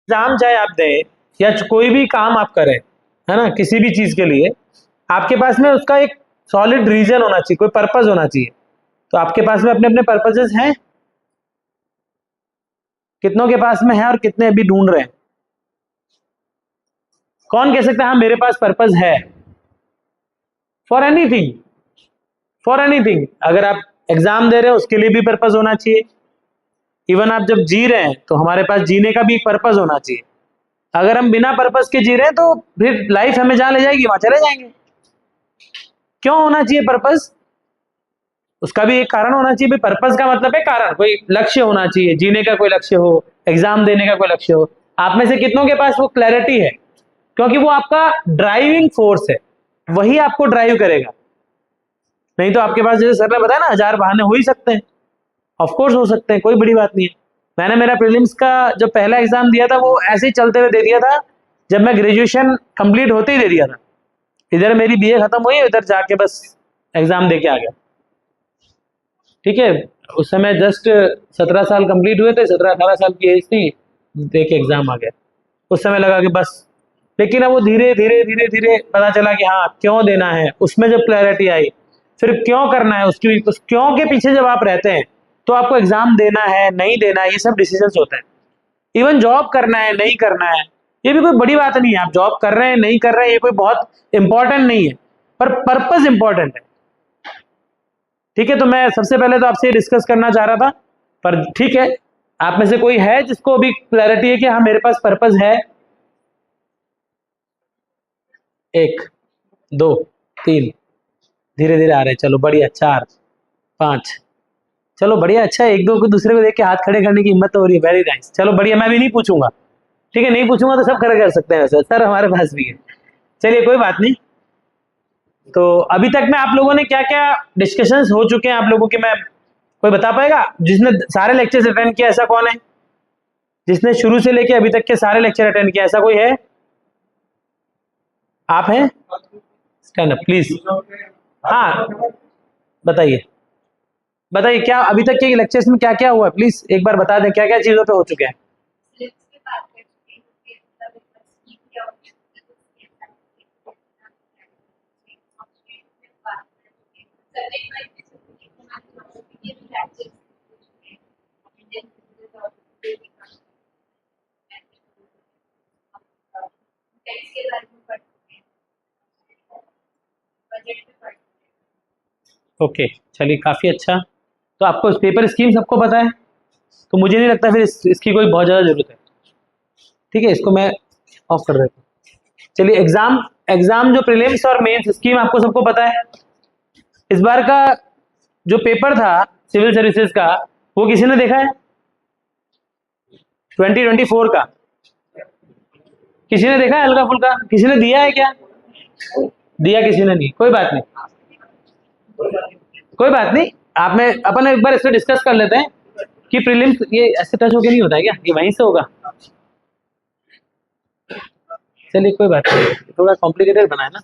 Exam चाहे आप दें या कोई भी काम आप करें, है ना, किसी भी चीज के लिए आपके पास में उसका एक सॉलिड रीजन होना चाहिए, कोई पर्पज होना चाहिए। तो आपके पास में अपने अपने पर्पजेस हैं? कितनों के पास में है और कितने अभी ढूंढ रहे हैं? कौन कह सकता है हाँ मेरे पास पर्पज है? For anything, for anything. अगर आप एग्जाम दे रहे हो उसके लिए भी पर्पज होना चाहिए। इवन आप जब जी रहे हैं तो हमारे पास जीने का भी एक पर्पज होना चाहिए। अगर हम बिना पर्पज के जी रहे हैं तो फिर लाइफ हमें जहां ले जाएगी वहां चले जाएंगे। क्यों होना चाहिए पर्पज? उसका भी एक कारण होना चाहिए। पर्पज का मतलब है कारण, कोई लक्ष्य होना चाहिए, जीने का कोई लक्ष्य हो, एग्जाम देने का कोई लक्ष्य हो। आप में से कितनों के पास वो क्लैरिटी है? क्योंकि वो आपका ड्राइविंग फोर्स है, वही आपको ड्राइव करेगा। नहीं तो आपके पास, जैसे सर ने बताया ना, 1000 बहाने हो ही सकते हैं। ऑफ कोर्स हो सकते हैं, कोई बड़ी बात नहीं है। मैंने मेरा प्रीलिम्स का जो पहला एग्जाम दिया था वो ऐसे ही चलते हुए दे दिया था, जब मैं ग्रेजुएशन कंप्लीट होते ही दे दिया था। इधर मेरी बीए खत्म हुई, इधर जाके बस एग्जाम दे के आ गया। ठीक है, उस समय जस्ट 17 साल कंप्लीट हुए थे, 17-18 साल की एज थी, दे के एग्जाम आ गया। उस समय लगा कि बस। लेकिन अब वो धीरे धीरे धीरे धीरे पता चला कि हाँ क्यों देना है, उसमें जब क्लैरिटी आई, फिर क्यों करना है, उसकी उस क्यों के पीछे जब आप रहते हैं तो आपको एग्जाम देना है नहीं देना है, ये सब डिसीजंस होते हैं। इवन जॉब करना है नहीं करना है, ये भी कोई बड़ी बात नहीं है। आप जॉब कर रहे हैं नहीं कर रहे हैं, ये कोई बहुत इंपॉर्टेंट नहीं है, पर पर्पज इंपॉर्टेंट है। ठीक है, तो मैं सबसे पहले तो आपसे डिस्कस करना चाह रहा था, पर ठीक है, आप में से कोई है जिसको अभी क्लैरिटी है कि हाँ मेरे पास पर्पज है? 1 2 3, धीरे धीरे आ रहे, चलो बढ़िया। 4 5, चलो बढ़िया। अच्छा, एक दो को दूसरे को देख के हाथ खड़े करने की हिम्मत तो हो रही है, वेरी नाइस। चलो बढ़िया, मैं भी नहीं पूछूंगा। ठीक है, नहीं पूछूंगा तो सब खड़े कर सकते हैं वैसे, सर हमारे पास भी है। चलिए कोई बात नहीं। तो अभी तक में आप लोगों ने क्या क्या डिस्कशंस हो चुके हैं आप लोगों के, मैं कोई बता पाएगा जिसने सारे लेक्चर्स अटेंड किया? ऐसा कौन है जिसने शुरू से लेके अभी तक के सारे लेक्चर अटेंड किया? ऐसा कोई है? आप हैं? Stand up please. हाँ बताइए, बताइए क्या अभी तक के लेक्चर्स में क्या क्या हुआ है, प्लीज एक बार बता दें क्या क्या चीजों पे हो चुके हैं। ओके, चलिए काफी अच्छा। तो आपको पेपर स्कीम सबको पता है, तो मुझे नहीं लगता फिर इसकी कोई बहुत ज्यादा जरूरत है। ठीक है, इसको मैं ऑफ कर देता हूँ। चलिए, एग्जाम एग्जाम जो प्रीलिम्स और मेंस स्कीम आपको सबको पता है। इस बार का जो पेपर था सिविल सर्विसेज का, वो किसी ने देखा है? 2024 का किसी ने देखा है? हल्का फुल्का किसी ने दिया है क्या? दिया किसी ने नहीं, कोई बात नहीं, कोई बात नहीं। आप में अपन एक बार इस पर डिस्कस कर लेते हैं कि प्रीलिम्स ये ऐसे टच होके नहीं होता है क्या, ये वहीं से होगा? चलिए कोई बात नहीं, थोड़ा कॉम्प्लिकेटेड बना है ना।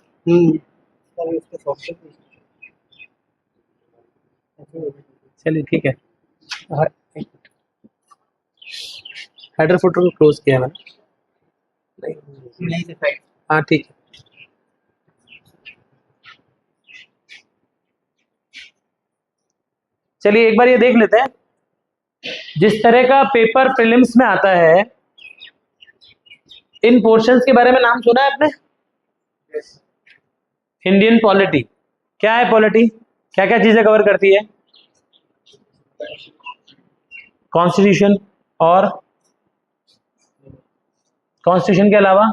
चलिए ठीक है, हेडर फुटर को क्लोज किया मैंने। हाँ ठीक है। चलिए एक बार ये देख लेते हैं, जिस तरह का पेपर प्रीलिम्स में आता है, इन पोर्शंस के बारे में नाम सुना है आपने? इंडियन पॉलिटी, क्या है पॉलिटी, क्या क्या चीजें कवर करती है? कॉन्स्टिट्यूशन, और कॉन्स्टिट्यूशन के अलावा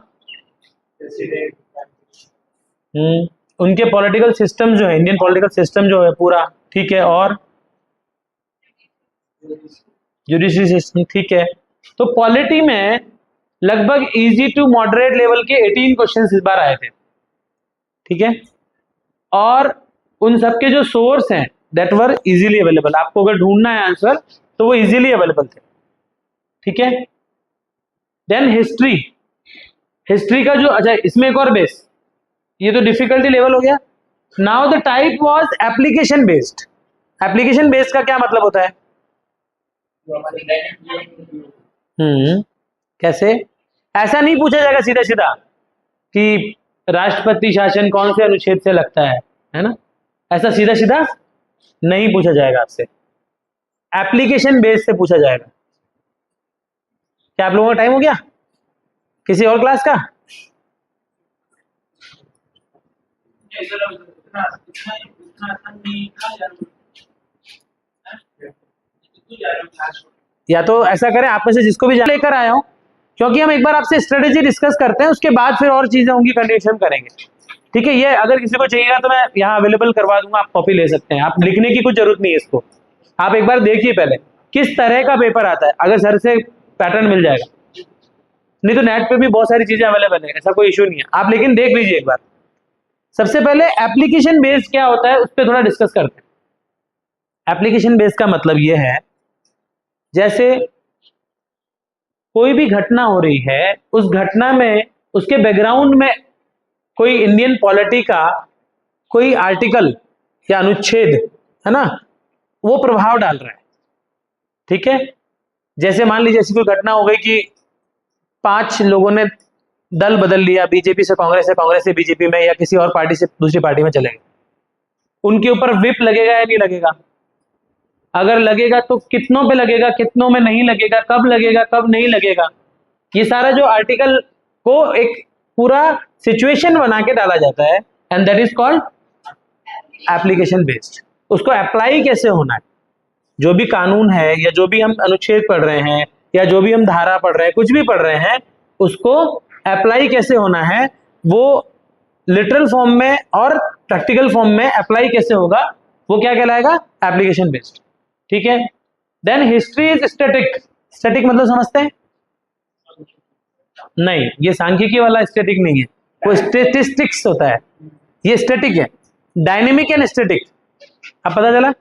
उनके पॉलिटिकल सिस्टम जो है, इंडियन पॉलिटिकल सिस्टम जो है पूरा, ठीक है, और जुडिशरी सिस्टम, ठीक है। तो पॉलिटी में लगभग इजी टू मॉडरेट लेवल के 18 क्वेश्चंस इस बार आए थे, ठीक है, और उन सबके जो सोर्स हैं दैट वर इजीली अवेलेबल। आपको अगर ढूंढना है आंसर तो वो इजीली अवेलेबल थे, ठीक है। देन हिस्ट्री, हिस्ट्री का जो, अच्छा इसमें एक और बेस, ये तो डिफिकल्टी लेवल हो गया। Now the type was application based. Application based का क्या मतलब होता है? कैसे? ऐसा नहीं पूछा जाएगा सीधा सीधा कि राष्ट्रपति शासन कौन से अनुच्छेद से लगता है ना, ऐसा सीधा सीधा नहीं पूछा जाएगा आपसे, एप्लीकेशन बेस से पूछा जाएगा। क्या आप लोगों का टाइम हो गया? किसी और क्लास का? या तो ऐसा करें, आप में से जिसको भी लेकर आया हूं, क्योंकि हम एक बार आपसे स्ट्रेटेजी डिस्कस करते हैं, उसके बाद फिर और चीजें होंगी, कंडीशन करेंगे, ठीक है। ये अगर किसी को चाहिएगा तो मैं यहाँ अवेलेबल करवा दूंगा, आप कॉपी ले सकते हैं, आप लिखने की कुछ जरूरत नहीं है इसको, आप एक बार देखिए पहले किस तरह का पेपर आता है, अगर सर से पैटर्न मिल जाएगा, नहीं तो नेट पे भी बहुत सारी चीजें अवेलेबल है, ऐसा कोई इशू नहीं है, आप लेकिन देख लीजिए एक बार। सबसे पहले एप्लीकेशन बेस्ड क्या होता है उस पर थोड़ा डिस्कस करते हैं। एप्लीकेशन बेस्ड का मतलब यह है, जैसे कोई भी घटना हो रही है, उस घटना में उसके बैकग्राउंड में कोई इंडियन पॉलिटी का कोई आर्टिकल या अनुच्छेद है ना, वो प्रभाव डाल रहा है, ठीक है। जैसे मान लीजिए ऐसी कोई घटना हो गई कि 5 लोगों ने दल बदल लिया, बीजेपी से कांग्रेस से बीजेपी में, या किसी और पार्टी से दूसरी पार्टी में चले गए, उनके ऊपर विप लगेगा या नहीं लगेगा? अगर लगेगा तो कितनों पे लगेगा, कितनों में नहीं लगेगा, कब लगेगा, कब नहीं लगेगा, ये सारा जो आर्टिकल को एक पूरा सिचुएशन बना के डाला जाता है, and that is called application based. उसको अप्लाई कैसे होना है, जो भी कानून है या जो भी हम अनुच्छेद पढ़ रहे हैं या जो भी हम धारा पढ़ रहे हैं, कुछ भी पढ़ रहे हैं, उसको अप्लाई कैसे होना है, वो लिटरल फॉर्म में और प्रैक्टिकल फॉर्म में अप्लाई कैसे होगा, वो क्या कहलाएगा? एप्लीकेशन बेस्ड, ठीक है। Then history is static. Static मतलब समझते हैं? नहीं, ये सांख्यिकी वाला स्टैटिक नहीं है, वो स्टैटिस्टिक्स होता है, ये स्टैटिक है। डायनेमिक एंड स्टैटिक, अब पता चला?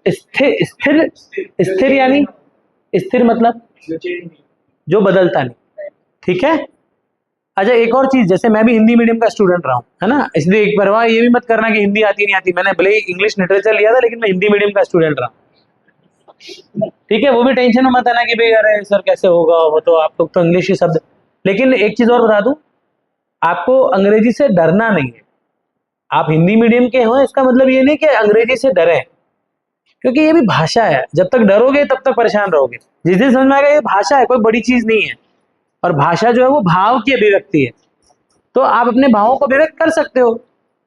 स्थिर स्थिर स्थिर यानी स्थिर मतलब जो बदलता नहीं, ठीक है। अच्छा, एक और चीज, जैसे मैं भी हिंदी मीडियम का स्टूडेंट रहा हूं, है ना, इसलिए एक परवाह ये भी मत करना कि हिंदी आती नहीं आती, मैंने भले ही इंग्लिश लिटरेचर लिया था लेकिन मैं हिंदी मीडियम का स्टूडेंट रहा, ठीक है। वो भी टेंशन में मत आना कि भाई अरे सर कैसे होगा, वो तो आप लोग तो इंग्लिश ही शब्द। लेकिन एक चीज और बता दूं, आपको अंग्रेजी से डरना नहीं है। आप हिंदी मीडियम के हो इसका मतलब ये नहीं कि अंग्रेजी से डरे, क्योंकि ये भी भाषा है, जब तक डरोगे तब तक परेशान रहोगे। जिस दिन समझ में आएगा ये भाषा है, कोई बड़ी चीज नहीं है, और भाषा जो है वो भाव की अभिव्यक्ति है, तो आप अपने भावों को व्यक्त कर सकते हो।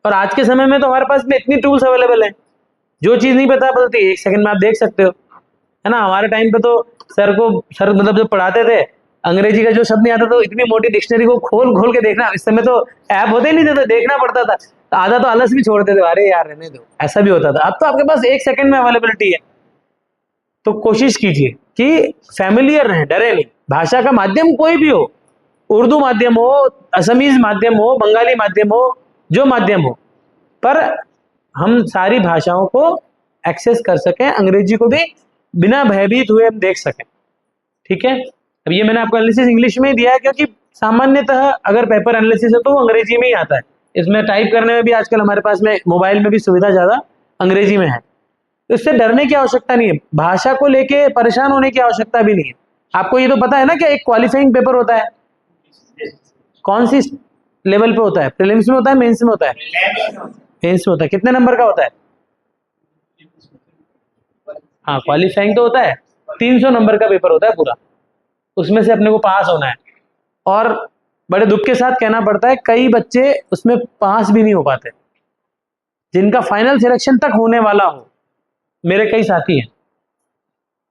और आज के समय में तो हमारे पास में इतनी टूल्स अवेलेबल है, जो चीज नहीं पता बोलती 1 सेकंड में आप देख सकते हो, है ना। हमारे टाइम पे तो सर मतलब जब पढ़ाते थे, अंग्रेजी का जो शब्द नहीं आता तो इतनी मोटी डिक्शनरी को खोल खोल के देखना, इस समय तो ऐप होते ही नहीं थे तो देखना पड़ता था, आधा तो आलस भी छोड़ते थे, अरे यार रहने दो, ऐसा भी होता था। अब तो आपके पास 1 सेकंड में अवेलेबिलिटी है, तो कोशिश कीजिए कि फैमिलियर रहें, डरे नहीं। भाषा का माध्यम कोई भी हो, उर्दू माध्यम हो, असमीज माध्यम हो, बंगाली माध्यम हो, जो माध्यम हो, पर हम सारी भाषाओं को एक्सेस कर सकें, अंग्रेजी को भी बिना भयभीत हुए हम देख सकें, ठीक है। अब ये मैंने आपको एनालिसिस इंग्लिश में ही दिया है, क्योंकि सामान्यतः अगर पेपर एनालिसिस है तो वो अंग्रेजी में ही आता है। इसमें टाइप करने में भी आजकल हमारे पास में मोबाइल में भी सुविधा ज्यादा अंग्रेजी में है, तो इससे डरने की आवश्यकता नहीं है, भाषा को लेके परेशान होने की आवश्यकता भी नहीं है। आपको ये तो पता है ना कि एक क्वालिफाइंग पेपर होता है, कौन सी लेवल पे होता है? प्रीलिम्स में होता है, मेंस में होता है? मेंस में होता है। कितने नंबर का होता है? हाँ, क्वालिफाइंग तो होता है, 300 नंबर का पेपर होता है पूरा, उसमें से अपने को पास होना है। और बड़े दुख के साथ कहना पड़ता है, कई बच्चे उसमें पास भी नहीं हो पाते, जिनका फाइनल सिलेक्शन तक होने वाला हो। मेरे कई साथी हैं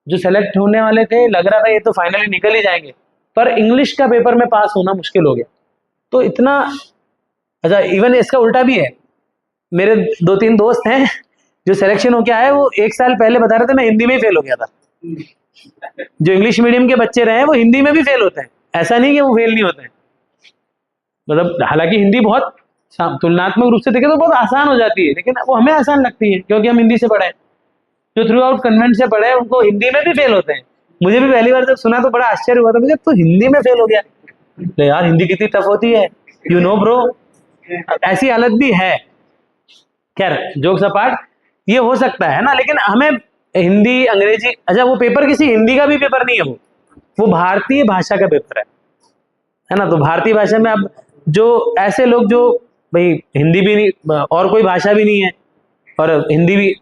जो सेलेक्ट होने वाले थे, लग रहा था ये तो फाइनली निकल ही जाएंगे, पर इंग्लिश का पेपर में पास होना मुश्किल हो गया। तो इतना अच्छा, इवन इसका उल्टा भी है। मेरे 2-3 दोस्त हैं जो सिलेक्शन हो गया है, वो 1 साल पहले बता रहे थे मैं हिंदी में ही फेल हो गया था। जो इंग्लिश मीडियम के बच्चे रहे हैं वो हिंदी में भी फेल होते हैं, ऐसा नहीं कि वो फेल नहीं होते हैं। मतलब हालांकि हिंदी बहुत तुलनात्मक रूप से देखें तो बहुत आसान हो जाती है, लेकिन वो हमें आसान लगती है क्योंकि हम हिंदी से पढ़े हैं। जो थ्रू आउट कन्वेंट से पढ़े उनको हिंदी में भी फेल होते हैं। मुझे भी पहली बार जब सुना तो बड़ा आश्चर्य हुआ था, मुझे तो हिंदी में फेल हो गया, तो यार हिंदी कितनी टफ होती है, यू नो ब्रो, ऐसी हालत भी है। खैर जोक्स अपार्ट, ये हो सकता है ना, लेकिन हमें हिंदी अंग्रेजी, अच्छा वो पेपर किसी हिंदी का भी पेपर नहीं है, वो भारतीय भाषा का पेपर है ना। तो भारतीय भाषा में अब जो ऐसे लोग जो भाई हिंदी भी नहीं और कोई भाषा भी नहीं है और हिंदी भी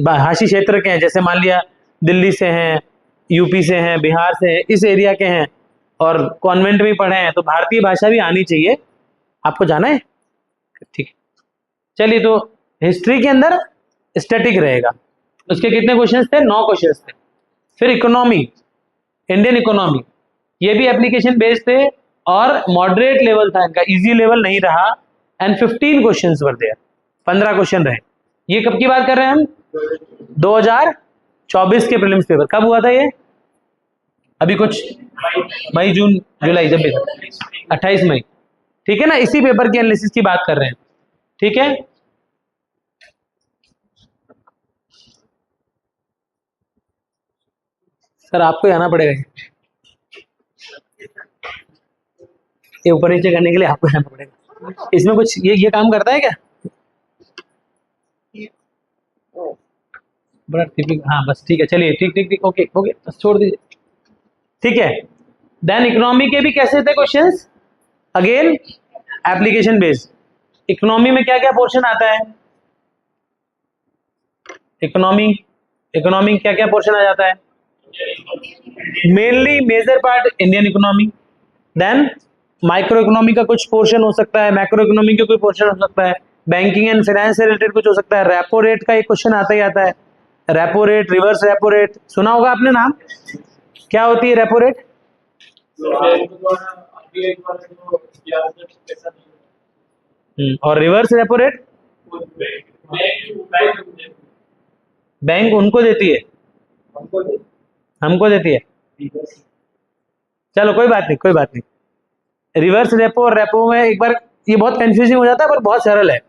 भाषी क्षेत्र के हैं, जैसे मान लिया दिल्ली से हैं, यूपी से हैं, बिहार से हैं, इस एरिया के हैं और कॉन्वेंट में पढ़े हैं, तो भारतीय भाषा भी आनी चाहिए। आपको जाना है, ठीक है। चलिए, तो हिस्ट्री के अंदर स्टैटिक रहेगा। उसके कितने क्वेश्चंस थे? 9 क्वेश्चंस थे। फिर इकोनॉमी, इंडियन इकोनॉमी, ये भी एप्लीकेशन बेस्ड थे और मॉडरेट लेवल था इनका, इजी लेवल नहीं रहा। And 15 questions were there, 15 question रहे। ये कब की बात कर रहे हैं हम? 2024 के प्रीलिम्स पेपर। कब हुआ था ये? अभी कुछ मई, जून, जुलाई, जब भी 28 मई, ठीक है ना। इसी पेपर की एनालिसिस की बात कर रहे हैं, ठीक है। सर आपको आना पड़ेगा, ये ऊपर नीचे करने के लिए आपको आना पड़ेगा। इसमें कुछ ये काम करता है क्या? बड़ा टिपिक, हाँ बस ठीक है, चलिए ठीक ठीक ठीक, ओके ओके, बस छोड़ दीजिए, ठीक है। देन इकोनॉमी के भी कैसे थे questions? Again application based. Economy में क्या क्या पोर्शन आता है? इकोनॉमी क्या क्या पोर्शन आ जाता है? Mainly major part Indian economy, then micro economy का कुछ पोर्शन हो सकता है, मैक्रो इकोनॉमी का कोई पोर्शन हो सकता है, बैंकिंग एंड फाइनेंस से रिलेटेड कुछ हो सकता है, रेपो रेट का एक क्वेश्चन आता ही आता है। Repo rate, reverse repo rate, सुना होगा आपने नाम, क्या होती है रेपो रेट? और रिवर्स रेपो रेट बैंक उनको देती है, हमको देती है। चलो कोई बात नहीं, कोई बात नहीं। रिवर्स रेपो और रेपो में एक बार ये बहुत कंफ्यूजिंग हो जाता है, पर बहुत सरल है।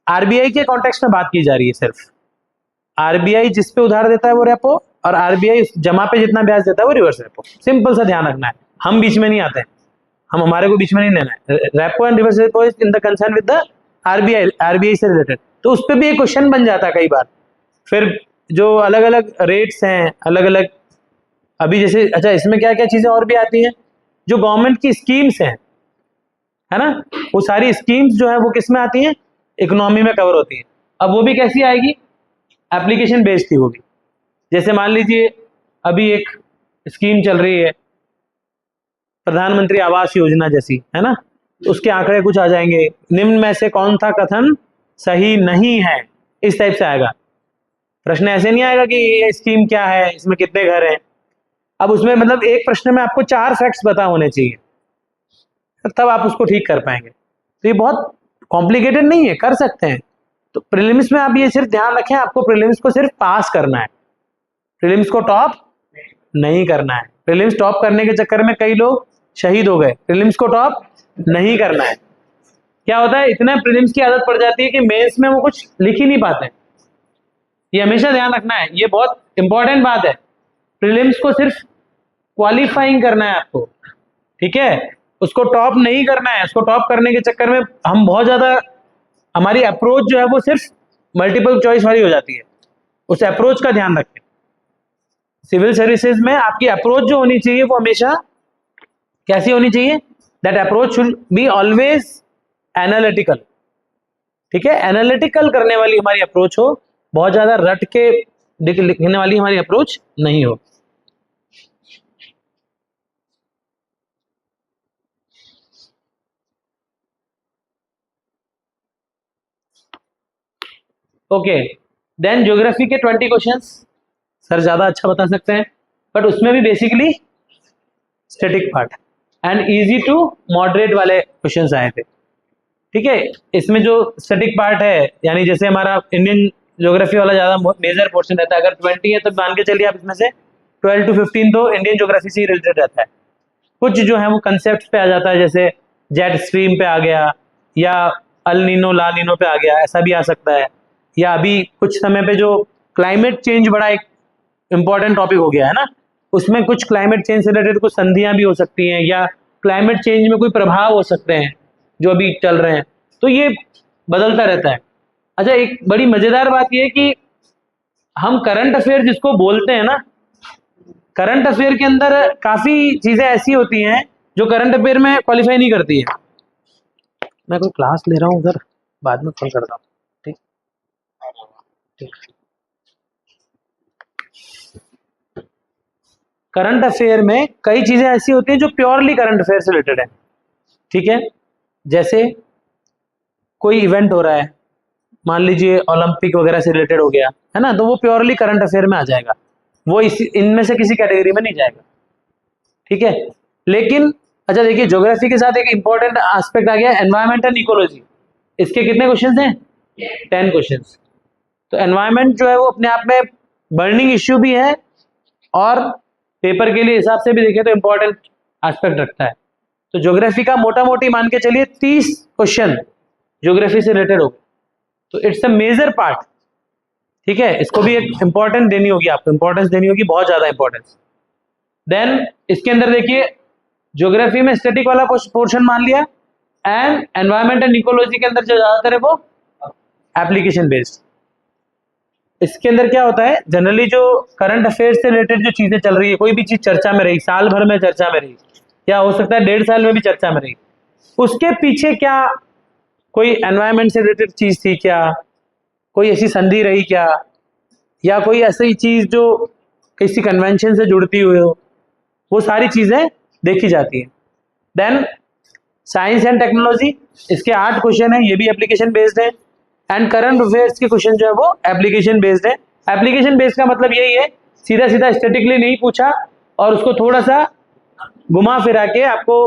आरबीआई के कॉन्टेक्स्ट में बात की जा रही है सिर्फ। आरबीआई जिस पे उधार देता है वो रेपो, और आरबीआई जमा पे जितना ब्याज देता है वो रिवर्स रेपो। सिंपल सा ध्यान रखना है, हम बीच में नहीं आते हैं, हम हमारे को बीच में नहीं लेना है। Repo and reverse repo is in the concern with the RBI, RBI से रिलेटेड। तो उस पर भी एक क्वेश्चन बन जाता है कई बार। फिर जो अलग अलग रेट्स हैं, अलग अलग, अभी जैसे, अच्छा इसमें क्या क्या चीजें और भी आती हैं, जो गवर्नमेंट की स्कीम्स हैं, है ना, वो सारी स्कीम्स जो है वो किस में आती हैं? इकोनॉमी में कवर होती है। अब वो भी कैसी आएगी? एप्लीकेशन बेस्ड थी वो भी। जैसे मान लीजिए अभी एक स्कीम चल रही है प्रधानमंत्री आवास योजना जैसी, है ना, उसके आंकड़े कुछ आ जाएंगे, निम्न में से कौन सा कथन सही नहीं है, इस टाइप से आएगा प्रश्न। ऐसे नहीं आएगा कि ये स्कीम क्या है, इसमें कितने घर हैं। अब उसमें मतलब एक प्रश्न में आपको 4 फैक्ट्स पता होने चाहिए, तब आप उसको ठीक कर पाएंगे। तो ये बहुत कॉम्प्लिकेटेड नहीं है, कर सकते हैं। तो प्रीलिम्स में आप ये सिर्फ ध्यान रखें, आपको प्रीलिम्स को सिर्फ पास करना है, प्रीलिम्स को टॉप नहीं करना है। प्रीलिम्स टॉप करने के चक्कर में कई लोग शहीद हो गए, प्रीलिम्स को टॉप नहीं करना है। क्या होता है, इतना प्रीलिम्स की आदत पड़ जाती है कि मेंस में वो कुछ लिख ही नहीं पाते। ये हमेशा ध्यान रखना है, ये बहुत इंपॉर्टेंट बात है। प्रीलिम्स को सिर्फ क्वालिफाइंग करना है आपको, ठीक है, उसको टॉप नहीं करना है। उसको टॉप करने के चक्कर में हम बहुत ज्यादा, हमारी अप्रोच जो है वो सिर्फ मल्टीपल चॉइस वाली हो जाती है। उस अप्रोच का ध्यान रखें। सिविल सर्विसेज में आपकी अप्रोच जो होनी चाहिए वो हमेशा कैसी होनी चाहिए? That approach should be always analytical, ठीक है, एनालिटिकल करने वाली हमारी अप्रोच हो, बहुत ज्यादा रट के लिखने वाली हमारी अप्रोच नहीं हो। ओके, देन ज्योग्राफी के 20 क्वेश्चंस। सर ज्यादा अच्छा बता सकते हैं, बट उसमें भी basically static part and easy to moderate वाले क्वेश्चंस आए थे, ठीक है। इसमें जो स्टैटिक पार्ट है, यानी जैसे हमारा इंडियन ज्योग्राफी वाला ज्यादा मेजर पोर्शन रहता है। अगर 20 है तो मान के चलिए आप इसमें से 12 to 15 तो इंडियन ज्योग्राफी से ही रिलेटेड रहता है। कुछ जो है वो कंसेप्ट पे आ जाता है, जैसे जेट स्ट्रीम पे आ गया, या अल नीनो ला नीनो पे आ गया, ऐसा भी आ सकता है। या अभी कुछ समय पे जो क्लाइमेट चेंज बड़ा एक इंपॉर्टेंट टॉपिक हो गया है ना, उसमें कुछ क्लाइमेट चेंज से रिलेटेड कुछ संधियां भी हो सकती हैं, या क्लाइमेट चेंज में कोई प्रभाव हो सकते हैं जो अभी चल रहे हैं। तो ये बदलता रहता है। अच्छा, एक बड़ी मजेदार बात यह है कि हम करंट अफेयर जिसको बोलते हैं ना, करंट अफेयर के अंदर काफी चीजें ऐसी होती हैं जो करंट अफेयर में क्वालिफाई नहीं करती है। मैं कोई क्लास ले रहा हूँ उधर, बाद में कॉल करता हूँ। ठीक ठीक। करंट अफेयर में कई चीजें ऐसी होती हैं जो प्योरली करंट अफेयर से रिलेटेड है। ठीक है, जैसे कोई इवेंट हो रहा है, मान लीजिए ओलंपिक वगैरह से रिलेटेड हो गया है ना, तो वो प्योरली करंट अफेयर में आ जाएगा, वो इनमें से किसी कैटेगरी में नहीं जाएगा। ठीक है, लेकिन अच्छा देखिए, ज्योग्राफी के साथ एक इंपॉर्टेंट एस्पेक्ट आ गया, एनवायरमेंट एंड इकोलॉजी। इसके कितने क्वेश्चंस हैं? 10 क्वेश्चंस। तो एनवायरमेंट जो है वो अपने आप में बर्निंग इश्यू भी है और पेपर के लिए हिसाब से भी देखें तो इंपॉर्टेंट एस्पेक्ट रखता है। तो ज्योग्राफी का मोटा मोटी मान के चलिए 30 क्वेश्चन ज्योग्राफी से रिलेटेड हो, तो इट्स अ मेजर पार्ट। ठीक है, इसको भी एक इंपॉर्टेंस देनी होगी, आपको इंपॉर्टेंस देनी होगी, बहुत ज्यादा इंपॉर्टेंस। देन इसके अंदर देखिए, ज्योग्राफी में स्टैटिक वाला पोर्शन मान लिया, एंड एनवायरमेंट एंड इकोलॉजी के अंदर जो ज्यादातर है वो एप्लीकेशन बेस्ड। इसके अंदर क्या होता है, जनरली जो करंट अफेयर्स से रिलेटेड जो चीजें चल रही है, कोई भी चीज चर्चा में रही, साल भर में चर्चा में रही, या हो सकता है 1.5 साल में भी चर्चा में रही, उसके पीछे क्या कोई एनवायरमेंट से रिलेटेड चीज थी क्या, कोई ऐसी संधि रही क्या, या कोई ऐसी चीज जो किसी कन्वेंशन से जुड़ती हुई हो, वो सारी चीजें देखी जाती है। देन साइंस एंड टेक्नोलॉजी, इसके 8 क्वेश्चन है, ये भी एप्लीकेशन बेस्ड है। एंड करंट अफेयर्स के क्वेश्चन जो है वो एप्लीकेशन बेस्ड है। एप्लीकेशन बेस्ड का मतलब यही है, सीधा सीधा स्टैटिकली नहीं पूछा और उसको थोड़ा सा घुमा फिरा के आपको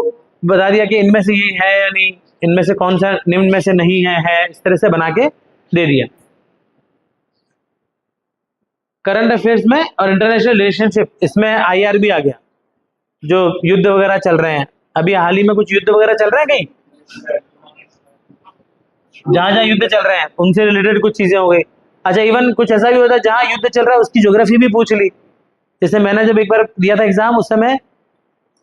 बता दिया कि इनमें से ये है या नहीं, इनमें से कौन सा निम्न में से नहीं है, इस तरह से बना के दे दिया। करंट अफेयर्स में और इंटरनेशनल रिलेशनशिप, इसमें IRB आ गया, जो युद्ध वगैरह चल रहे हैं, अभी हाल ही में कुछ युद्ध वगैरह चल रहे हैं कहीं, जहां जहां युद्ध चल रहे हैं उनसे रिलेटेड कुछ चीजें हो गई। अच्छा, इवन कुछ ऐसा भी होता है जहां युद्ध चल रहा है उसकी ज्योग्राफी भी पूछ ली। जैसे मैंने जब एक बार दिया था एग्जाम, उस समय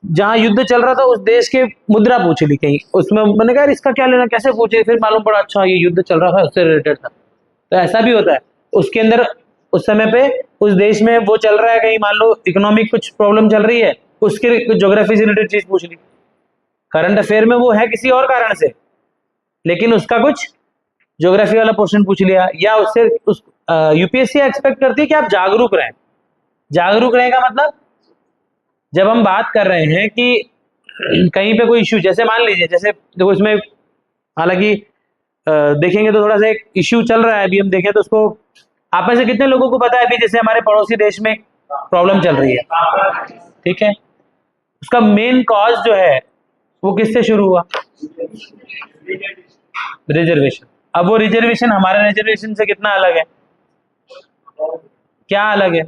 जहां युद्ध चल रहा था उस देश के मुद्रा पूछ ली कहीं, उसमें मैंने कहा इसका क्या लेना, कैसे पूछे, फिर मालूम पड़ा अच्छा ये युद्ध चल रहा था उससे रिलेटेड था। तो ऐसा भी होता है, उसके अंदर उस समय पे उस देश में वो चल रहा है, कहीं मान लो इकोनॉमिक कुछ प्रॉब्लम चल रही है, उसके ज्योग्राफी से रिलेटेड चीज पूछ ली। करंट अफेयर में वो है किसी और कारण से, लेकिन उसका कुछ ज्योग्राफी वाला पोर्शन पूछ लिया, या उससे उस UPSC एक्सपेक्ट करती है कि आप जागरूक रहें। जागरूक रहें का मतलब, जब हम बात कर रहे हैं कि कहीं पे कोई इश्यू, जैसे मान लीजिए, जैसे देखो इसमें हालांकि देखेंगे तो थोड़ा सा एक इश्यू चल रहा है, अभी हम देखें तो उसको, आप में से कितने लोगों को पता है अभी जैसे हमारे पड़ोसी देश में प्रॉब्लम चल रही है, ठीक है, उसका मेन कॉज जो है वो किससे शुरू हुआ? रिजर्वेशन। अब वो रिजर्वेशन हमारे रिजर्वेशन से कितना अलग है? क्या अलग है?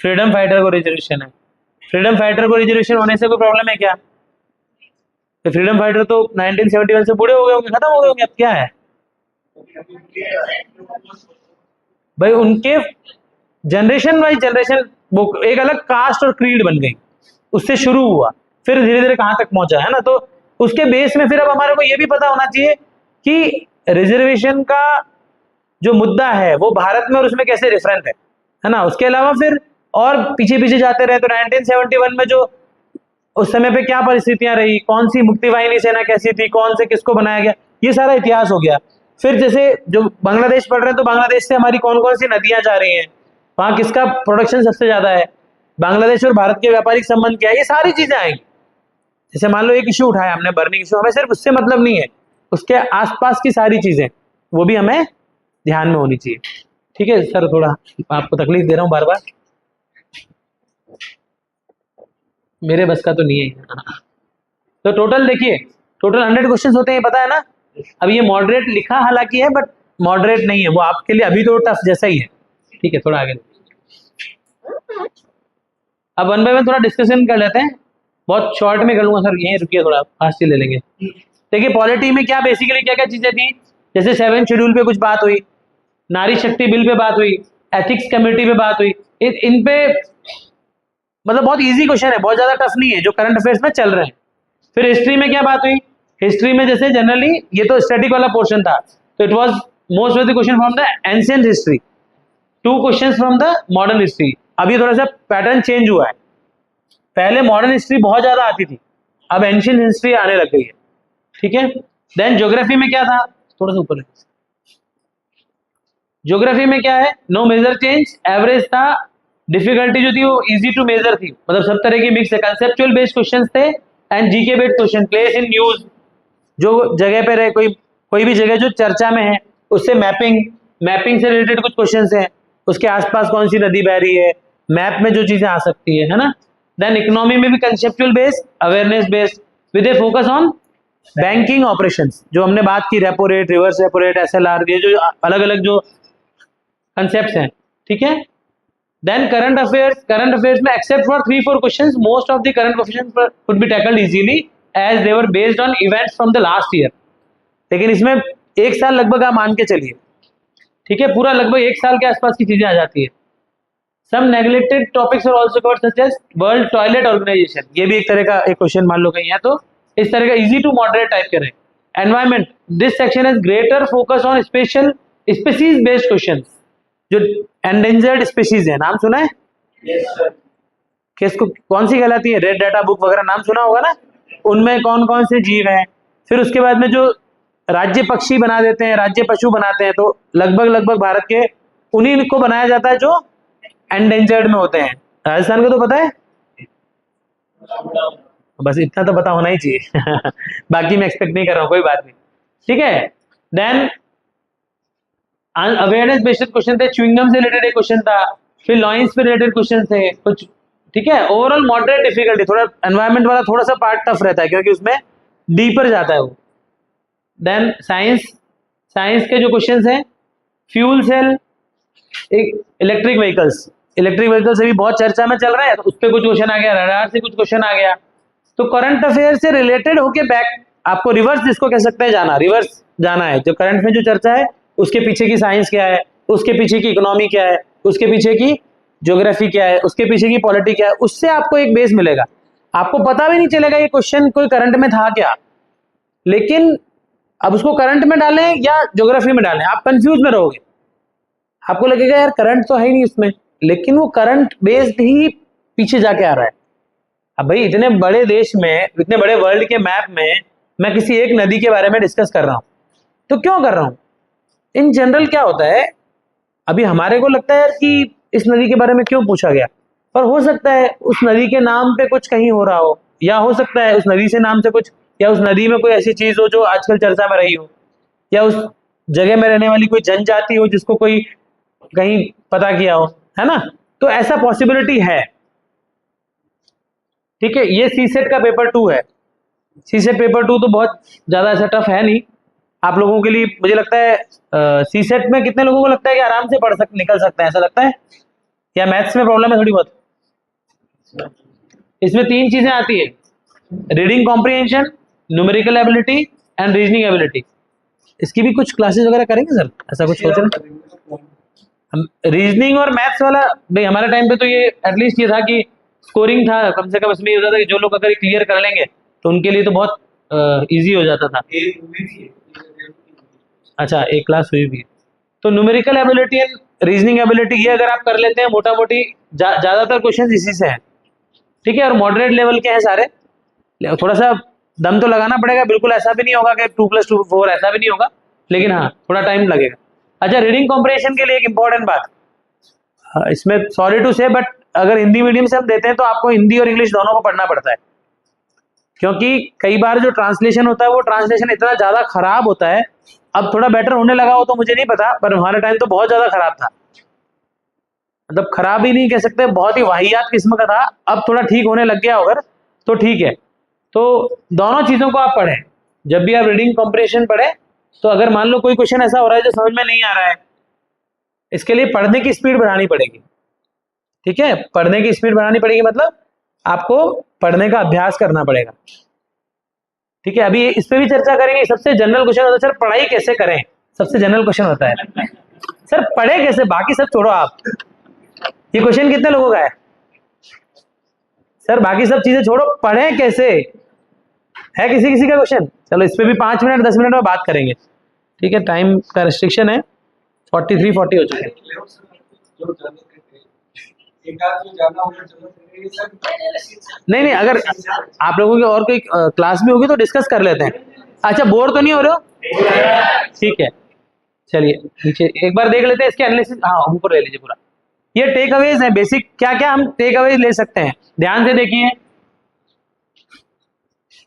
फ्रीडम फाइटर को रिजर्वेशन है। फ्रीडम फाइटर को रिजर्वेशन होने से कोई प्रॉब्लम है क्या? तो फ्रीडम फाइटर तो 1971 से बूढ़े हो गए होंगे, खत्म हो गए होंगे, अब क्या है भाई? उनके जनरेशन वाइज जनरेशन वो एक अलग कास्ट और क्रीड बन गई, उससे शुरू हुआ, फिर धीरे धीरे कहां तक पहुंचा है ना। तो उसके बेस में फिर अब हमारे को ये भी पता होना चाहिए कि रिजर्वेशन का जो मुद्दा है वो भारत में और उसमें कैसे डिफरेंट है ना। उसके अलावा फिर और पीछे पीछे जाते रहे तो 1971 में जो उस समय पे क्या परिस्थितियां रही, कौन सी मुक्ति वाहिनी सेना कैसी थी, कौन से किसको बनाया गया, ये सारा इतिहास हो गया। फिर जैसे जो बांग्लादेश पढ़ रहे हैं तो बांग्लादेश से हमारी कौन कौन सी नदियां जा रही हैं, वहां किसका प्रोडक्शन सबसे ज्यादा है, बांग्लादेश और भारत के व्यापारिक संबंध क्या है, ये सारी चीजें आएंगी। जैसे मान लो एक इशू उठाया हमने, बर्निंग इशू, हमें सिर्फ उससे मतलब नहीं है, उसके आसपास की सारी चीजें वो भी हमें ध्यान में होनी चाहिए। ठीक है सर, थोड़ा आपको तकलीफ दे रहा हूँ बार बार, मेरे बस का तो नहीं है। तो टोटल देखिए, टोटल 100 क्वेश्चन होते हैं, पता है ना। अब ये मॉडरेट लिखा हालांकि है, बट मॉडरेट नहीं है, वो आपके लिए अभी तो टफ जैसा ही है। ठीक है, थोड़ा आगे अब 1 बाय 1 थोड़ा डिस्कशन कर लेते हैं, बहुत शॉर्ट में कर लूंगा सर, यहीं रुकिए, थोड़ा फास्ट ही ले लेंगे। देखिए पॉलिटी में क्या बेसिकली क्या क्या चीजें थी, जैसे 7 शेड्यूल पे कुछ बात हुई, नारी शक्ति बिल पे बात हुई, एथिक्स कमेटी पे बात हुई, इन पे मतलब बहुत इजी क्वेश्चन है, बहुत ज्यादा टफ नहीं है, जो करंट अफेयर्स में चल रहे हैं। फिर हिस्ट्री में क्या बात हुई, हिस्ट्री में जैसे जनरली ये तो स्टैटिक वाला पोर्शन था, तो it was most of the question from the ancient history 2 questions from the modern history. अब ये थोड़ा सा पैटर्न चेंज हुआ है, पहले मॉडर्न हिस्ट्री बहुत ज्यादा आती थी, अब एंशिएंट हिस्ट्री आने लग गई है, ठीक है। देन ज्योग्राफी में क्या था, थोड़ा सा ऊपर, ज्योग्राफी में क्या है, नो मेजर चेंज, एवरेज था, डिफिकल्टी जो थी वो इजी टू मेजर थी, मतलब सब तरह की मिक्स है, कंसेप्चुअल बेस्ड क्वेश्चंस थे and GK based question, place in news, जो जगह पे रहे, कोई भी जगह जो चर्चा में है उससे मैपिंग से रिलेटेड कुछ क्वेश्चंस हैं, उसके आसपास कौन सी नदी बह रही है, मैप में जो चीजें आ सकती है ना। देन इकोनॉमी में भी conceptual based, awareness based, with a focus on banking operations, जो हमने बात की, repo rate, reverse repo rate, SLR, ये जो अलग अलग जो कंसेप्ट्स हैं, ठीक है। देन करंट अफेयर्स में except for 3-4 questions, most of the current questions could be tackled easily as they were based on events from the last year. लेकिन इसमें 1 साल लगभग आप मान के चलिए, ठीक है, पूरा लगभग 1 साल के आसपास की चीजें आ जाती है। Some neglected topics are also covered such as world toilet organisation, ये भी एक तरह का एक क्वेश्चन मान लो कहीं है, तो इस तरह का इजी टू मॉडरेट टाइप करें। Environment, this section has greater focus on special species based questions, जो एंडेंजर्ड स्पीशीज है, नाम सुना है? yes, sir. किसको कौन सी कहलाती है, रेड डाटा बुक वगैरह नाम सुना होगा ना, उनमें कौन कौन से जीव हैं। फिर उसके बाद में जो राज्य पक्षी बना देते हैं, राज्य पशु बनाते हैं, तो लगभग भारत के उन्हीं को बनाया जाता है जो एंडेंजर्ड में होते हैं। राजस्थान को तो पता है, बस इतना तो पता होना ही चाहिए बाकी मैं एक्सपेक्ट नहीं कर रहा हूँ, कोई बात नहीं, ठीक है। देन अवेयरनेस बेस्ड क्वेश्चन थे, च्युइंगम से रिलेटेड एक क्वेश्चन था, फिर लॉइंस से रिलेटेड क्वेश्चन थे कुछ, ठीक है। ओवरऑल मॉडरेट डिफिकल्टी, थोड़ा एनवायरमेंट वाला थोड़ा सा पार्ट टफ रहता है क्योंकि उसमें डीपर जाता है वो। देन साइंस के जो क्वेश्चंस हैं, फ्यूल सेल, इलेक्ट्रिक व्हीकल्स अभी बहुत चर्चा में चल रहा है, तो उस पर कुछ क्वेश्चन आ गया, रडार से कुछ क्वेश्चन आ गया, तो करंट अफेयर से रिलेटेड होके बैक आपको रिवर्स जिसको कह सकते हैं रिवर्स जाना है, जो करंट में जो चर्चा है उसके पीछे की साइंस क्या है, उसके पीछे की इकोनॉमी क्या है, उसके पीछे की ज्योग्राफी क्या है, उसके पीछे की पॉलिटी क्या है, उससे आपको एक बेस मिलेगा। आपको पता भी नहीं चलेगा ये क्वेश्चन कोई करंट में था क्या, लेकिन अब उसको करंट में डालें या ज्योग्राफी में डालें, आप कंफ्यूज में रहोगे, आपको लगेगा यार करंट तो है ही नहीं उसमें, लेकिन वो करंट बेस्ड ही पीछे जाके आ रहा है। अब भाई इतने बड़े देश में, इतने बड़े वर्ल्ड के मैप में मैं किसी एक नदी के बारे में डिस्कस कर रहा हूं, तो क्यों कर रहा हूं? इन जनरल क्या होता है, अभी हमारे को लगता है कि इस नदी के बारे में क्यों पूछा गया, पर हो सकता है उस नदी के नाम पे कुछ कहीं हो रहा हो, या हो सकता है उस नदी से नाम से कुछ, या उस नदी में कोई ऐसी चीज हो जो आजकल चर्चा में रही हो, या उस जगह में रहने वाली कोई जनजाति हो जिसको कोई कहीं पता किया हो, है ना। तो ऐसा पॉसिबिलिटी है, ठीक है। ये सीसेट का पेपर 2 है, सीसेट पेपर 2 तो बहुत ज्यादा ऐसा टफ है नहीं आप लोगों के लिए, मुझे लगता है सीसेट में कितने लोगों को लगता है कि आराम से निकल सकते हैं, ऐसा लगता है, या मैथ्स में प्रॉब्लम है थोड़ी बहुत? इसमें 3 चीजें आती है, reading comprehension, numerical ability and reasoning ability. इसकी भी कुछ क्लासेस वगैरह करेंगे सर, ऐसा कुछ सोच रहे? हम रीजनिंग और मैथ्स वाला, भाई हमारे टाइम पे तो ये एटलीस्ट ये था कि स्कोरिंग था कम से कम, इसमें ये होता था कि जो लोग अगर क्लियर कर लेंगे तो उनके लिए तो बहुत इजी हो जाता था। अच्छा, एक क्लास हुई भी। तो numerical ability and reasoning ability ये अगर आप कर लेते हैं, मोटा मोटी ज्यादातर क्वेश्चन इसी से हैं, ठीक है। और मॉडरेट लेवल के हैं सारे, थोड़ा सा दम तो लगाना पड़ेगा, बिल्कुल ऐसा भी नहीं होगा कि 2 + 2 4, ऐसा भी नहीं होगा, लेकिन हाँ थोड़ा टाइम लगेगा। अच्छा, रीडिंग कॉम्प्रिहेंशन के लिए एक इंपॉर्टेंट बात, इसमें सॉरी टू से, बट अगर हिंदी मीडियम से हम देते हैं तो आपको हिंदी और इंग्लिश दोनों को पढ़ना पड़ता है, क्योंकि कई बार जो ट्रांसलेशन होता है वो ट्रांसलेशन इतना ज्यादा खराब होता है, अब थोड़ा बेटर होने लगा हो तो मुझे नहीं पता, पर हमारे टाइम तो बहुत ज्यादा खराब था, मतलब खराब ही नहीं कह सकते, बहुत ही वाहियात किस्म का था। अब थोड़ा ठीक होने लग गया अगर तो ठीक है। तो दोनों चीजों को आप पढ़ें, जब भी आप रीडिंग कॉम्प्रिहेंशन पढ़ें, तो अगर मान लो कोई क्वेश्चन ऐसा हो रहा है जो समझ में नहीं आ रहा है, इसके लिए पढ़ने की स्पीड बढ़ानी पड़ेगी, ठीक है। पढ़ने की स्पीड बढ़ानी पड़ेगी मतलब आपको पढ़ने का अभ्यास करना पड़ेगा, ठीक है। अभी इस पे भी चर्चा करेंगे। सबसे जनरल क्वेश्चन होता है सर पढ़ाई कैसे करें, सबसे जनरल क्वेश्चन होता है सर पढ़े कैसे, बाकी सब छोड़ो आप, ये क्वेश्चन कितने लोगों का है सर, बाकी सब चीजें छोड़ो पढ़े कैसे, है किसी किसी का क्वेश्चन? चलो इस पे भी 5 मिनट 10 मिनट में बात करेंगे, ठीक है। टाइम का रेस्ट्रिक्शन है, 43-40 हो चुके हैं। नहीं नहीं, अगर आप लोगों की और कोई क्लास में होगी तो डिस्कस कर लेते हैं। अच्छा, बोर तो नहीं हो रहे हो? ठीक है, चलिए नीचे एक बार देख लेते हैं इसके एनालिसिस। हाँ, ऊपर ले लीजिए पूरा। ये टेक अवेज है बेसिक, क्या क्या हम टेक अवेज ले सकते हैं, ध्यान से देखिए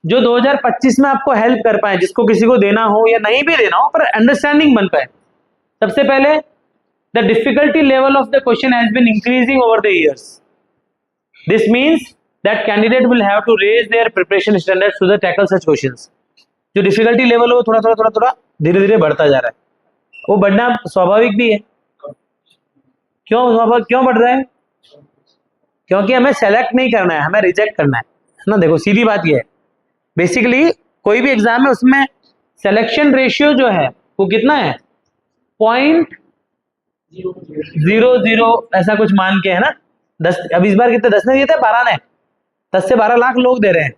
जो 2025 में आपको हेल्प कर पाए, जिसको किसी को देना हो या नहीं भी देना हो पर अंडरस्टैंडिंग बन पाए। सबसे पहले, the difficulty level of the question has been increasing over the years. This means that candidate will have to raise their preparation standards to the tackle such questions. जो डिफिकल्टी लेवल हो थोड़ा थोड़ा थोड़ा थोड़ा धीरे धीरे बढ़ता जा रहा है, वो बढ़ना स्वाभाविक भी है। क्यों बढ़ रहा है? क्योंकि हमें सेलेक्ट नहीं करना है, हमें रिजेक्ट करना है ना। देखो सीधी बात ये है, बेसिकली कोई भी एग्जाम है उसमें सिलेक्शन रेशियो जो है वो कितना है, 0.00 ऐसा कुछ मान के, है ना। 10, अब इस बार कितने 10 ने दिए थे, 12 ने, 10 से 12 लाख लोग दे रहे हैं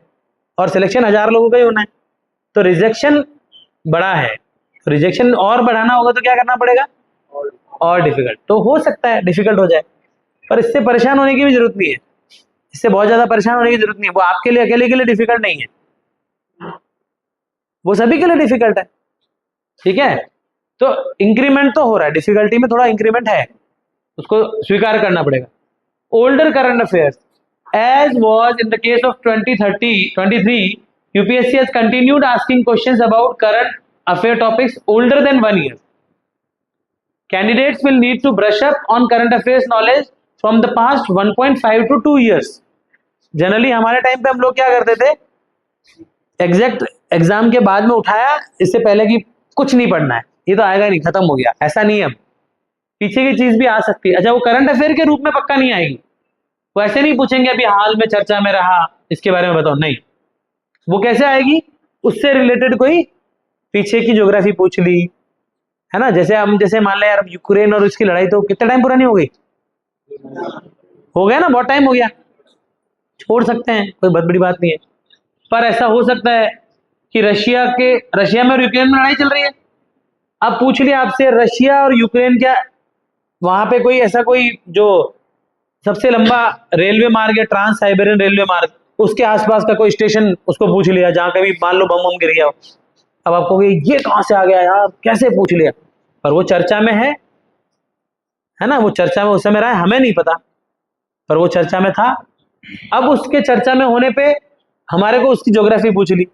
और सिलेक्शन 1000 लोगों का ही होना है, तो रिजेक्शन बड़ा है। तो रिजेक्शन और बढ़ाना होगा तो क्या करना पड़ेगा, और डिफिकल्ट। तो हो सकता है डिफिकल्ट हो जाए, पर इससे परेशान होने की भी जरूरत नहीं है, इससे बहुत ज्यादा परेशान होने की जरूरत नहीं है। वो आपके लिए अकेले के लिए डिफिकल्ट नहीं है, वो सभी के लिए डिफिकल्ट है, ठीक है। तो इंक्रीमेंट तो हो रहा है, डिफिकल्टी में थोड़ा इंक्रीमेंट है, उसको स्वीकार करना पड़ेगा। Older current affairs, as was in the case of 2023, UPSC has continued asking questions about current affair topics older than 1 year. Candidates will need to brush up on current affairs knowledge from the past 1.5 to 2 years। Generally हमारे time पे हम लोग क्या करते थे, exact exam के बाद में उठाया, इससे पहले कि कुछ नहीं पढ़ना है, ये तो आएगा नहीं, खत्म हो गया। ऐसा नहीं है, अब पीछे की चीज भी आ सकती है। अच्छा, वो करंट अफेयर के रूप में पक्का नहीं आएगी, वो ऐसे नहीं पूछेंगे अभी हाल में चर्चा में रहा इसके बारे में बताओ, नहीं। वो कैसे आएगी, उससे रिलेटेड कोई पीछे की ज्योग्राफी पूछ ली, है ना। जैसे हम, जैसे मान लें यार यूक्रेन और उसकी लड़ाई तो कितना टाइम पुरानी हो गई, हो गया ना, बहुत टाइम हो गया, छोड़ सकते हैं, कोई बहुत बड़ी बात नहीं है। पर ऐसा हो सकता है कि रशिया में और यूक्रेन में लड़ाई चल रही है, अब पूछ लिया आपसे रशिया और यूक्रेन, क्या वहां पे कोई ऐसा कोई जो सबसे लंबा रेलवे मार्ग है, ट्रांस साइबेरियन रेलवे मार्ग, उसके आसपास का कोई स्टेशन उसको पूछ लिया जहां कभी मान लो बम गिर गया हो। अब आपको ये कहां से आ गया यार, कैसे पूछ लिया, पर वो चर्चा में है ना, वो चर्चा में उस समय रहा है, हमें नहीं पता, पर वो चर्चा में था। अब उसके चर्चा में होने पे हमारे को उसकी ज्योग्राफी पूछ ली,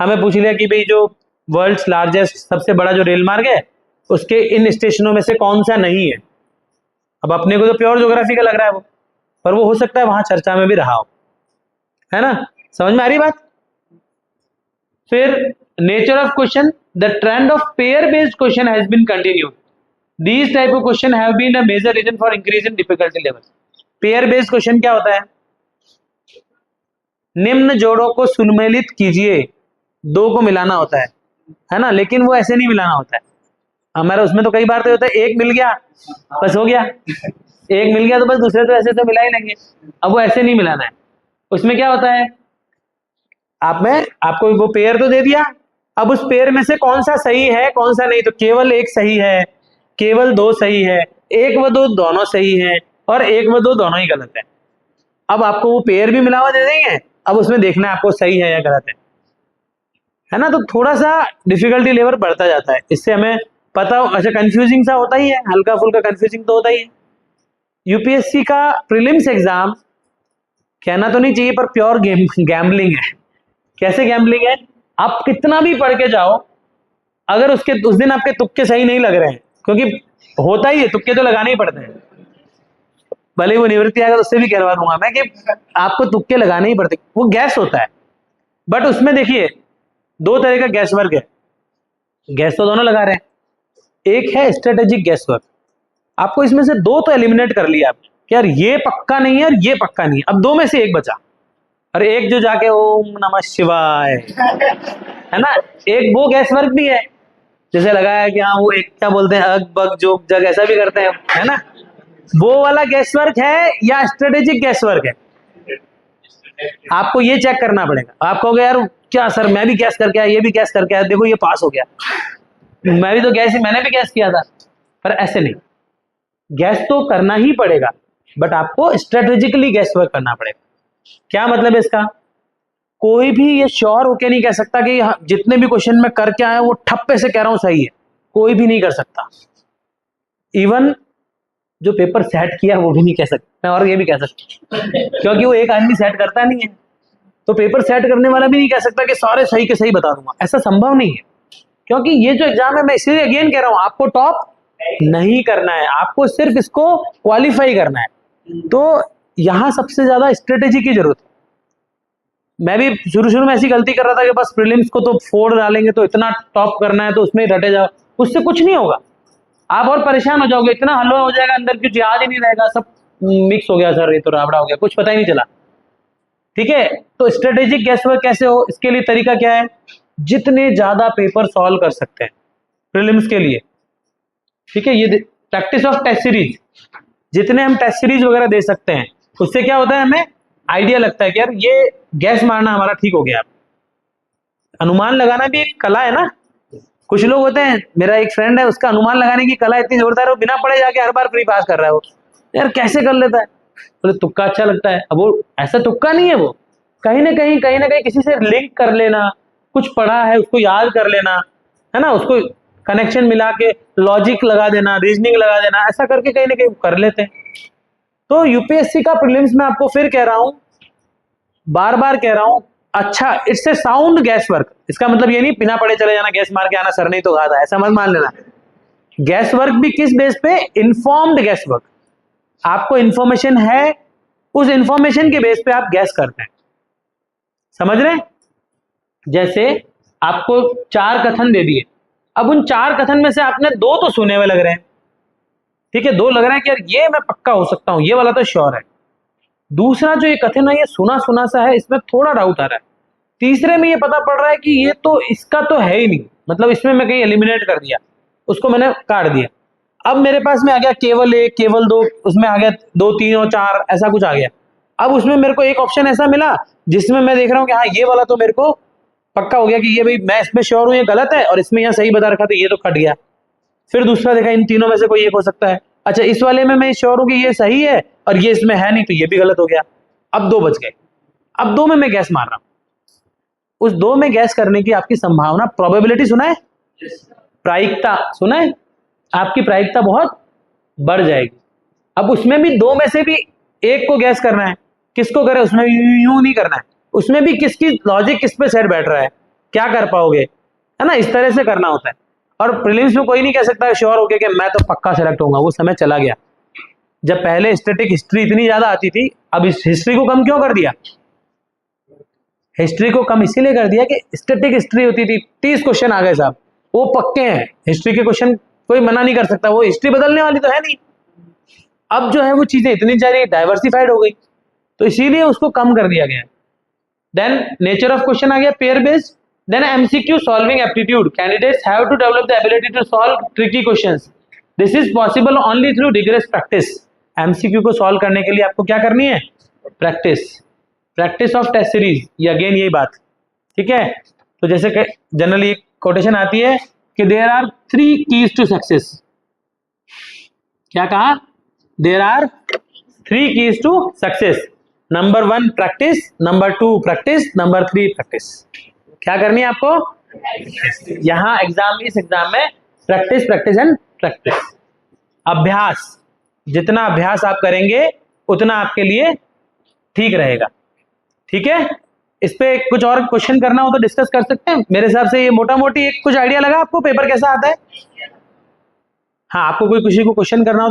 हमें पूछ लिया कि भाई जो वर्ल्ड्स लार्जेस्ट सबसे बड़ा जो रेल मार्ग है उसके इन स्टेशनों में से कौन सा नहीं है। अब अपने को तो प्योर ज्योग्राफी का लग रहा है वो, पर वो हो सकता है वहां चर्चा में भी रहा हो, है ना। समझ में आ रही बात। फिर nature of question, the trend of pair based question has been continued. These type of question have been a major reason for increase in difficulty level. Pair based question क्या होता है, निम्न जोड़ों को सुन्मेलित कीजिए, 2 को मिलाना होता है ना, लेकिन वो ऐसे नहीं मिलाना होता है हमारा। उसमें तो कई बार तो होता है एक मिल गया बस हो गया, एक मिल गया तो बस दूसरे तो ऐसे तो मिला ही लेंगे। अब वो ऐसे नहीं मिलाना है, उसमें क्या होता है, आपको वो पेयर तो दे दिया, अब उस पेयर में से कौन सा सही है कौन सा नहीं, तो केवल एक सही है, केवल 2 सही है, 1 व 2 दोनों सही है, और 1 व 2 दोनों ही गलत है। अब आपको वो पेयर भी मिला हुआ दे देंगे, अब उसमें देखना है आपको सही है या गलत है ना। तो थोड़ा सा डिफिकल्टी लेवल बढ़ता जाता है, इससे हमें पता हो। अच्छा, कंफ्यूजिंग सा होता ही है, हल्का फुल्का कंफ्यूजिंग तो होता ही है। यूपीएससी का प्रीलिम्स एग्जाम कहना तो नहीं चाहिए पर प्योर गैम्बलिंग है। कैसे गैम्बलिंग है, आप कितना भी पढ़ के जाओ, अगर उस दिन आपके तुक्के सही नहीं लग रहे हैं, क्योंकि होता ही है, तुक्के तो लगाने ही पड़ते हैं, भले वो निवृत्ति आएगा तो उससे भी कहवा दूंगा मैं कि आपको तुक्के लगाने ही पड़ते, वो गैस होता है। बट उसमें देखिए 2 तरह का गैस वर्क है, गैस तो दोनों लगा रहे हैं, एक है स्ट्रेटेजिक गैस वर्क। आपको इसमें से 2 तो एलिमिनेट कर लिया आपने कि यार ये पक्का नहीं है और ये पक्का नहीं है, अब 2 में से एक बचा, और एक जो जाके ओम नमः शिवाय है ना, एक वो गैस वर्क भी है, जैसे लगाया कि हाँ वो एक क्या बोलते हैं अग बग जोग जग ऐसा भी करते हैं, है ना, वो वाला गैस वर्क है या स्ट्रेटेजिक गैस वर्क है, आपको ये चेक करना पड़ेगा। आप कहोगे यार क्या सर मैं भी गैस करके आया, ये भी गैस करके आया, देखो ये पास हो गया, मैंने भी गैस किया था, पर ऐसे नहीं। गैस तो करना ही पड़ेगा, बट आपको स्ट्रेटेजिकली गैस वर्क करना पड़ेगा। क्या मतलब है इसका? कोई भी ये श्योर होके नहीं कह सकता कि जितने भी क्वेश्चन में करके आया वो ठप्पे से कह रहा हूं सही है, कोई भी नहीं कर सकता। इवन जो पेपर सेट किया वो भी नहीं कह सकता, और ये भी कह सकता क्योंकि वो एक आदमी सेट करता नहीं है, तो पेपर सेट करने वाला भी नहीं कह सकता कि सारे सही के सही बता दूंगा, ऐसा संभव नहीं है। क्योंकि ये जो एग्जाम है, मैं इसलिए अगेन कह रहा हूं, आपको टॉप नहीं करना है, आपको सिर्फ इसको क्वालिफाई करना है। तो यहां सबसे ज्यादा स्ट्रेटेजी की जरूरत है। मैं भी शुरू में ऐसी गलती कर रहा था कि बस प्रीलिम्स को तो फोड़ डालेंगे, तो इतना टॉप करना है तो उसमें रटे जाओ, उससे कुछ नहीं होगा, आप और परेशान हो जाओगे, इतना हलवा हो जाएगा अंदर कुछ याद ही नहीं रहेगा, सब मिक्स हो गया सर, ये तो राबड़ा हो गया, कुछ पता ही नहीं चला। ठीक है, तो स्ट्रेटेजिक गैस वर्क कैसे हो, इसके लिए तरीका क्या है? जितने ज्यादा पेपर सॉल्व कर सकते हैं प्रीलिम्स के लिए, ठीक है, ये प्रैक्टिस ऑफ टेस्ट सीरीज, जितने हम टेस्ट सीरीज वगैरह दे सकते हैं, उससे क्या होता है, हमें आइडिया लगता है कि यार ये गैस मारना हमारा ठीक हो गया। अनुमान लगाना भी एक कला है ना। कुछ लोग होते हैं, मेरा एक फ्रेंड है, उसका अनुमान लगाने की कला इतनी जोरदार है, वो बिना पढ़े जाके हर बार प्री पास कर रहा है। वो यार कैसे कर लेता है? बोले तुक्का अच्छा लगता है। अब वो ऐसा तुक्का नहीं है, वो कहीं ना कहीं किसी से लिंक कर लेना, कुछ पढ़ा है उसको याद कर लेना, है ना, उसको कनेक्शन मिला के लॉजिक लगा देना, रीजनिंग लगा देना, ऐसा करके कहीं ना कहीं कर लेते हैं। तो यूपीएससी का प्रीलिम्स में आपको फिर कह रहा हूं, बार बार कह रहा हूं, अच्छा it's a sound gas work. इसका मतलब ये नहीं बिना पढ़े चले जाना, गैस मार के आना, सर नहीं तो कहा था, ऐसा मत मान लेना। गैस वर्क भी किस बेस पे? Informed gas work. आपको इंफॉर्मेशन है, उस इंफॉर्मेशन के बेस पे आप गैस करते हैं, समझ रहे हैं? जैसे आपको 4 कथन दे दिए, अब उन 4 कथन में से आपने 2 तो सुने हुए लग रहे हैं, ठीक है, 2 लग रहा है कि यार ये मैं पक्का हो सकता हूं, ये वाला तो श्योर है। दूसरा जो ये कथन है, ये सुना सुना सा है, इसमें थोड़ा डाउट आ रहा है। तीसरे में ये पता पड़ रहा है कि ये तो इसका तो है ही नहीं, मतलब इसमें मैं कहीं एलिमिनेट कर दिया, उसको मैंने काट दिया। अब मेरे पास में आ गया केवल 1, केवल 2, उसमें आ गया 2, 3 और 4, ऐसा कुछ आ गया। अब उसमें मेरे को एक ऑप्शन ऐसा मिला जिसमें मैं देख रहा हूँ कि हाँ ये वाला तो मेरे को पक्का हो गया कि ये भाई मैं इसमें श्योर हूँ ये गलत है, और इसमें यहाँ सही बता रखा तो ये तो कट गया। फिर दूसरा देखा इन तीनों में से कोई एक हो सकता है, अच्छा इस वाले में मैं श्योर हूँ कि ये सही है और ये इसमें है नहीं, तो ये भी गलत हो गया। अब 2 बच गए, अब 2 में मैं गैस मार रहा हूं। उस 2 में गैस करने की आपकी संभावना, प्रोबेबिलिटी सुना है, प्रायिकता सुना है, आपकी प्रायिकता बहुत बढ़ जाएगी। अब उसमें भी 2 में से भी एक को गैस करना है, किसको करें? उसमें यूं नहीं करना है, उसमें भी किसकी लॉजिक किस पे सेट बैठ रहा है, क्या कर पाओगे, है ना, इस तरह से करना होता है। और प्रीलिम्स में कोई नहीं कह सकता श्योर होके कि मैं तो पक्का सेलेक्ट होऊंगा, वो समय चला गया। जब पहले स्टैटिक हिस्ट्री इतनी ज्यादा आती थी, अब इस हिस्ट्री को कम क्यों कर दिया? हिस्ट्री को कम इसीलिए कर दिया कि स्टैटिक हिस्ट्री होती थी, 30 क्वेश्चन आ गए साहब, वो पक्के हैं, हिस्ट्री के क्वेश्चन कोई मना नहीं कर सकता, वो हिस्ट्री बदलने वाली तो है नहीं। अब जो है वो चीजें इतनी सारी डाइवर्सिफाइड हो गई, तो इसीलिए उसको कम कर दिया गया। देन नेचर ऑफ क्वेश्चन आ गया pair based. Then MCQ solving aptitude, candidates have to develop the ability to solve tricky questions, this is possible only through rigorous practice. MCQ को सॉल्व करने के लिए आपको क्या करनी है? Practice, practice of test series, ये अगेन यही बात, ठीक है। तो जैसे जनरली एक कोटेशन आती है कि there are 3 keys to success. क्या कहा? There are 3 keys to success. Number 1 practice, number 2 practice, number 3 practice. क्या करनी है आपको? यहां एग्जाम, इस एग्जाम में प्रैक्टिस, प्रैक्टिस एंड प्रैक्टिस, अभ्यास। जितना अभ्यास आप करेंगे उतना आपके लिए ठीक रहेगा, ठीक है। इस पे कुछ और क्वेश्चन करना हो तो डिस्कस कर सकते हैं। मेरे हिसाब से ये मोटा मोटी एक कुछ आइडिया लगा आपको पेपर कैसा आता है। हाँ, आपको कोई किसी को क्वेश्चन करना हो तो